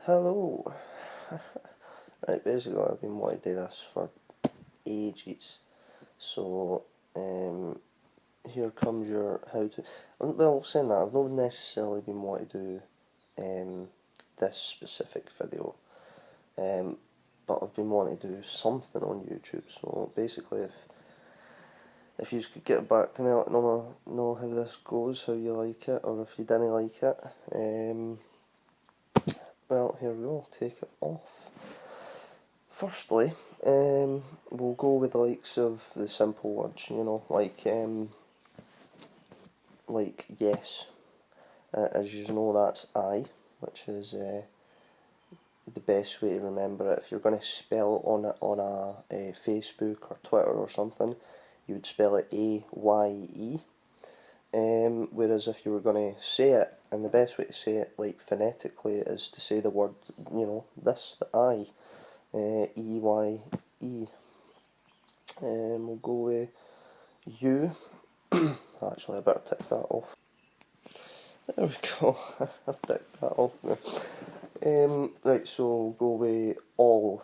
Hello. Right, basically I've been wanting to do this for ages. So, here comes your how to. Well, saying that, I've not necessarily been wanting to do this specific video, but I've been wanting to do something on YouTube. So basically, if you could get back to me, let me know how this goes, how you like it, or if you didn't like it. Well, here we go. Take it off. Firstly, we'll go with the likes of the simple words, like yes. As you know, that's I, which is the best way to remember it. If you're going to spell it on a Facebook or Twitter or something, you would spell it A-Y-E. Whereas if you were going to say it, and the best way to say it, like phonetically, is to say the word, this, the I, E-Y-E. We'll go with you. Actually, I better tick that off. There we go. I've ticked that off now. Right, so we'll go with all.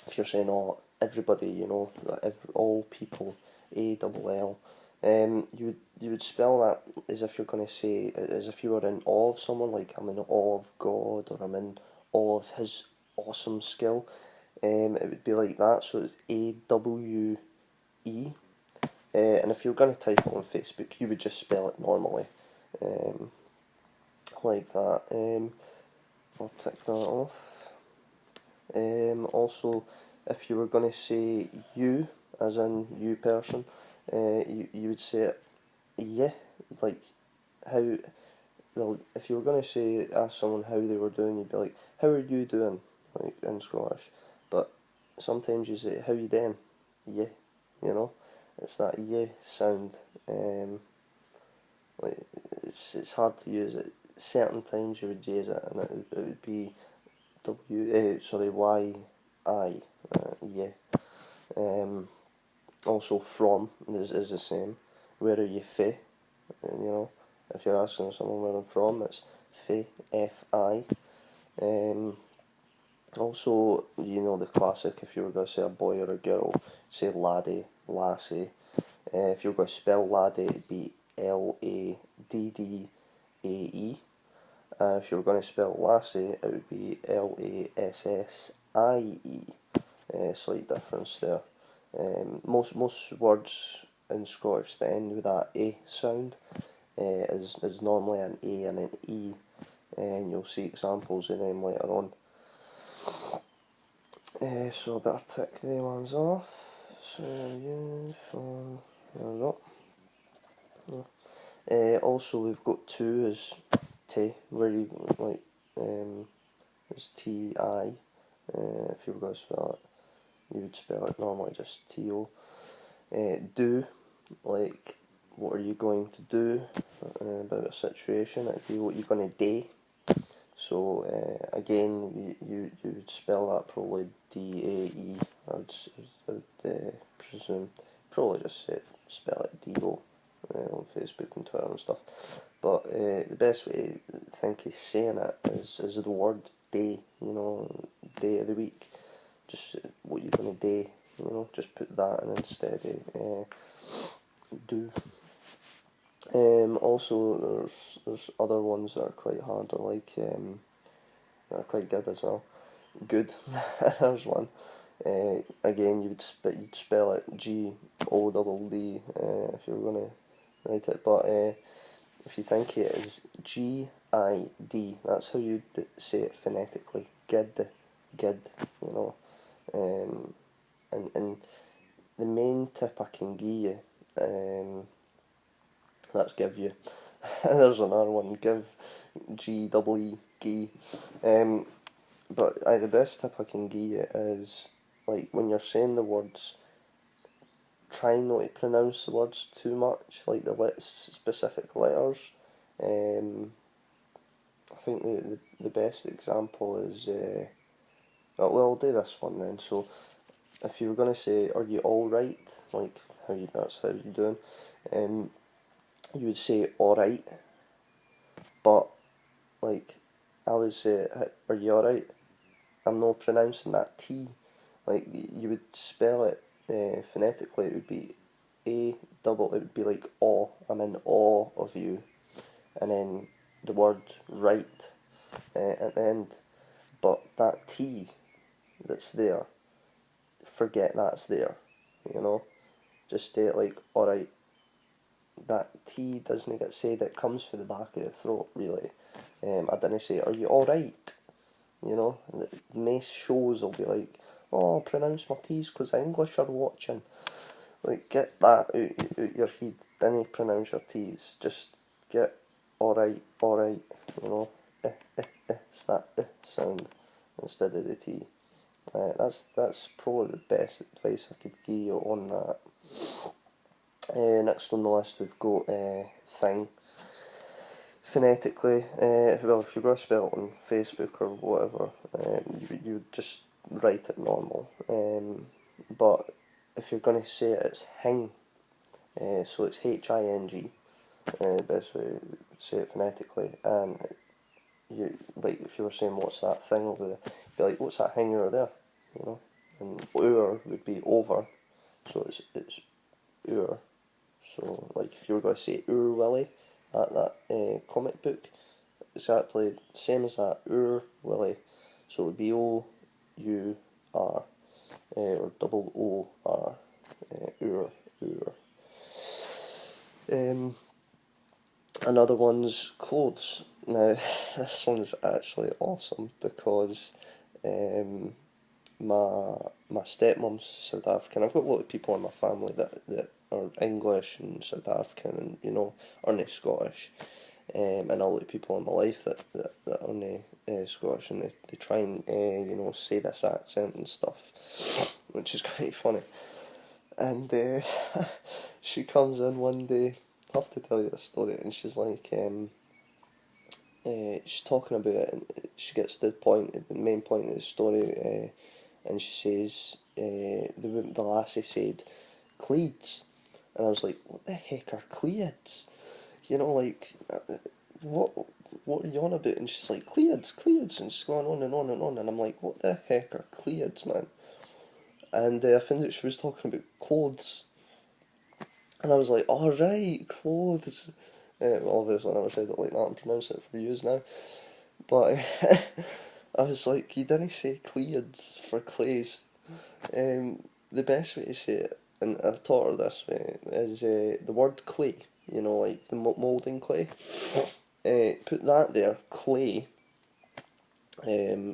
If you're saying all, everybody, all people, A-double-L. You would spell that as if you're going to say, as if you were in awe of someone, like I'm in awe of God, or I'm in awe of his awesome skill. It would be like that, so it's A-W-E. And if you're going to type it on Facebook, you would just spell it normally, like that. I'll tick that off. Also, if you were going to say you, as in you person, you would say it yeah, like how. Well, if you were going to ask someone how they were doing, you'd be like, how are you doing, like in Scottish. But sometimes you say, how you doing? Yeah, you know. It's that yeah sound. Like it's hard to use it. Certain times you would use it, and it would be Y I yeah. Also from is the same. Where are you fae? If you're asking someone where they're from, it's fae, F-I. Um, Also, the classic, if you were going to say a boy or a girl, say laddie, lassie. If you were going to spell laddie, it'd be Laddae. If you were going to spell lassie, it would be Lassie. Slight difference there. Most words in Scottish that end with that A sound is normally an A and an E, and you'll see examples of them later on. So I better tick the ones off. So there we go. Also, we've got two as T, where you like as T-I. If you were going to spell it, you would spell it normally just T-O. Do, like what are you going to do about a situation? It'd be what you're going to do. So again, you would spell that probably D-A-E. I would presume. Probably just spell it D-O on Facebook and Twitter and stuff. But the best way to think of saying it is the word day. Day of the week. Just what you're gonna do. Just put that in instead of do. Also, there's other ones that are quite hard, or like that are quite good as well. Good, there's one. Again, you'd spell it G-O-D-D if you were gonna write it, but if you think it is G-I-D, that's how you'd say it phonetically. Gid, Um, and the main tip I can give you, that's give you. There's another one, give, G-E-E, but the best tip I can give you is, like, when you're saying the words, try not to pronounce the words too much, like the specific letters. I think the best example is, well, I'll do this one then. So, if you were going to say, are you alright, like, that's how you doing, you would say alright, but, like, I would say, are you alright? I'm not pronouncing that T. Like, you would spell it phonetically, it would be A double, it would be like awe, I'm in awe of you. And then the word right at the end. But that T that's there, forget that's there, you know? Just say it like, alright, that T doesn't get said, it comes for the back of the throat, really. I didn't say, are you alright? You know? Most shows will be like, oh, pronounce my T's because English are watching. Like, get that out your head. Didn't pronounce your T's. Just get alright, you know? It's that sound instead of the T. That's probably the best advice I could give you on that. Next on the list we've got thing. Phonetically, well, if you're going to spell it on Facebook or whatever, you would just write it normal. But if you're going to say it, it's hing. So it's Hing. Best way to say it phonetically. And you, like, if you were saying what's that thing over there, you'd be like, what's that thing over there? You know. And oor would be over, so it's oor. So, like, if you were going to say Oor Willie at that comic book, exactly same as that, Oor Willie. So it would be O-U-R, or double O-R, Oor, Oor. Another one's clothes. Now, this one's actually awesome because my stepmom's South African. I've got a lot of people in my family that are English and South African and, you know, aren't Scottish. And a lot of people in my life that aren't Scottish, and they try and, you know, say this accent and stuff, which is quite funny. And she comes in one day, I have to tell you a story, and she's like, she's talking about it, and she gets to the main point of the story, and she says, the lassie said, Cleeds. And I was like, what the heck are Cleeds? You know, like, what what are you on about? And she's like, Cleeds, and she's going on and on and on, and I'm like, what the heck are Cleeds, man? And I found out she was talking about clothes, and I was like, alright, clothes. Obviously I never said it like that and pronounced it for years now, but I was like, you didn't say Cleeds for clays. The best way to say it, and I taught her this way, is the word clay. You know, like the moulding clay. Put that there, clay,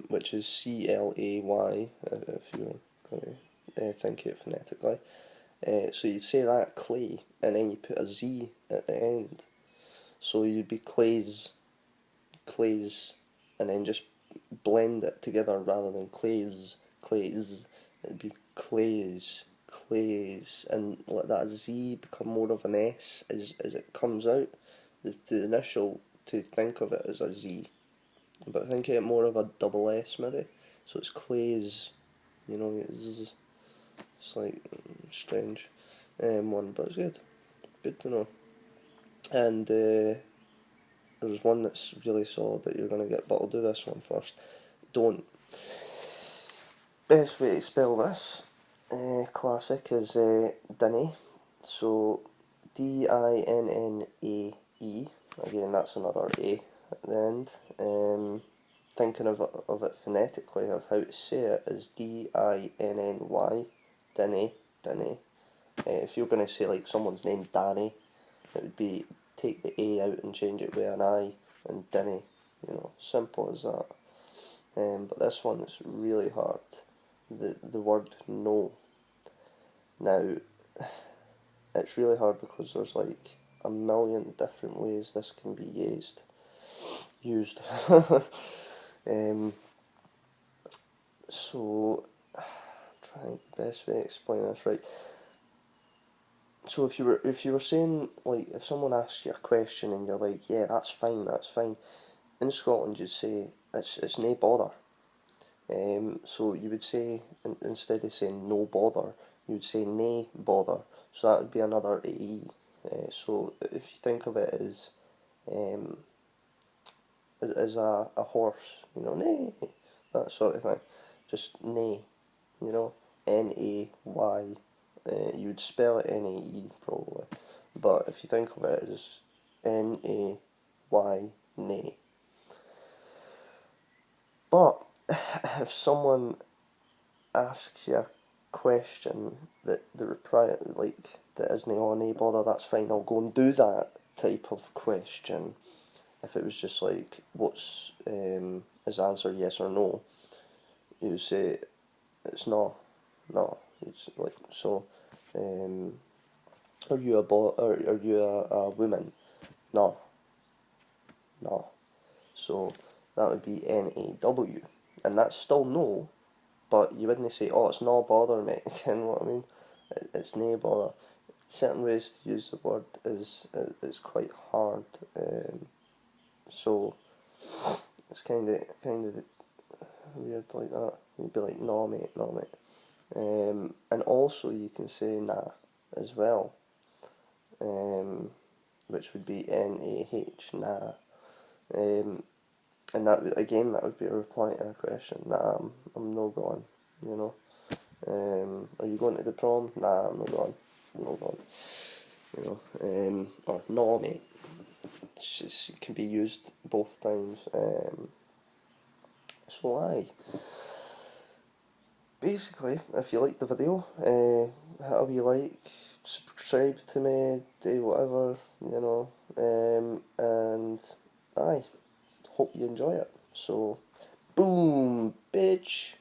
which is C-L-A-Y, if you're going to think it phonetically. So you'd say that, clay, and then you put a Z at the end. So you'd be clays, and then just blend it together rather than clays. It'd be clays, and let that Z become more of an S as it comes out. The initial to think of it as a Z, but think of it more of a double S maybe. So it's clays, you know, it's like strange one, but it's good to know. And there's one that's really solid that you're going to get, but I'll do this one first. Don't. Best way to spell this classic is Dinny. So Dinnae. Again, that's another A at the end. Thinking of it phonetically, of how to say it, is Dinny. Dinny. If you're going to say like someone's name Danny, it would be take the A out and change it with an I and Dinny. You know, simple as that. But this one is really hard. The word no. Now, it's really hard because there's like a million different ways this can be used. So, trying the best way to explain this right. So if you were saying, like, if someone asks you a question and you're like, yeah, that's fine. In Scotland you'd say it's nae bother. So you would say, instead of saying no bother, you would say nae bother. So that would be another AE. So if you think of it as as a horse, you know, neigh, that sort of thing. Just neigh, you know, N-A-Y. You would spell it N-A-E probably, but if you think of it as N-A-Y, neigh. But if someone asks you a question that reply like that isn't on a bother, that's fine. I'll go and do that type of question. If it was just like, what's his answer, yes or no, you would say it's no, no. It's like so. Um, are you a boy or are you a woman? No, no. So that would be NAW, and that's still no. But you wouldn't say, oh, it's no bother, mate. You know what I mean? It's no bother. Certain ways to use the word is quite hard. So it's kind of weird like that. You'd be like, no, mate, no, mate. And also you can say nah as well, um, which would be NAH, nah. And that would be a reply to a question. Nah, I'm no going. You know. Are you going to the prom? Nah, I'm not going. I'm not going. You know. Or no, mate. It can be used both times. So aye. Basically, if you like the video, hit a wee like, subscribe to me, do whatever, you know, and aye, hope you enjoy it. So, boom, bitch.